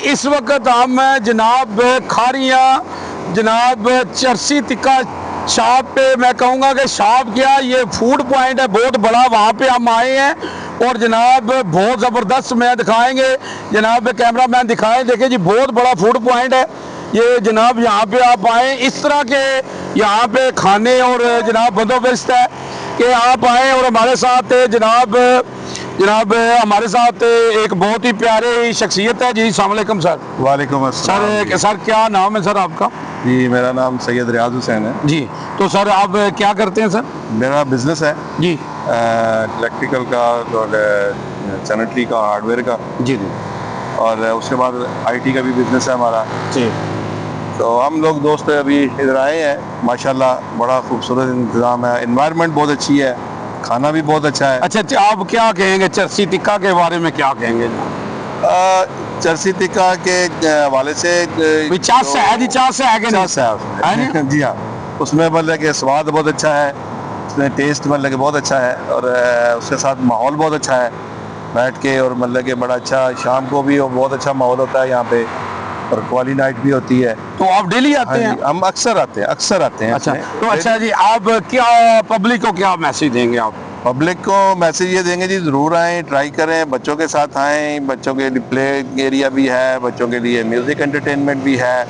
इस वक्त हम जनाब खारियाँ जनाब चरसी टिक्का शॉप पे, मैं कहूँगा कि शॉप क्या ये फूड पॉइंट है बहुत बड़ा, वहाँ पे हम आए हैं और जनाब बहुत ज़बरदस्त मैं दिखाएंगे, जनाब कैमरा मैन दिखाएं। देखिए जी बहुत बड़ा फूड पॉइंट है ये जनाब, यहाँ पे आप आए इस तरह के यहाँ पे खाने और जनाब बंदोबस्त है कि आप आए और हमारे साथ जनाब हमारे साथ एक बहुत ही प्यारे शख्सियत है जी। अस्सलाम वालेकुम सर। वालेकुम अस्सलाम। सर क्या नाम है सर आपका? जी मेरा नाम सैयद रियाज हुसैन है जी तो सर आप क्या करते हैं सर? मेरा बिजनेस है जी इलेक्ट्रिकल का और सैनिटरी का, हार्डवेयर का, जी जी और उसके बाद आईटी का भी बिजनेस है हमारा। जी तो हम लोग दोस्त अभी इधर आए हैं, माशाल्लाह बड़ा खूबसूरत इंतज़ाम है, एनवायरनमेंट बहुत अच्छी है, खाना भी बहुत अच्छा है। अच्छा आप क्या कहेंगे चरसी टिक्का के बारे में, क्या कहेंगे? चरसी टिक्का के हवाले से चास से है जी, चास से है कि नहीं? चास है उसमें। है जी हाँ, उसमें मतलब कि स्वाद बहुत अच्छा है, उसमें टेस्ट मतलब कि बहुत अच्छा है, और उसके साथ माहौल बहुत अच्छा है बैठ के, और मतलब कि बड़ा अच्छा शाम को भी बहुत अच्छा माहौल होता है यहाँ पे, और क्वाली नाइट भी होती है। तो आप डेली आते हैं? हम अक्सर आते हैं। अच्छा तो अच्छा जी आप क्या पब्लिक को क्या मैसेज देंगे आप? पब्लिक को मैसेज ये देंगे जी, ज़रूर आएँ, ट्राई करें, बच्चों के साथ आएँ, बच्चों के लिए प्ले एरिया भी है, बच्चों के लिए म्यूज़िक एंटरटेनमेंट भी है,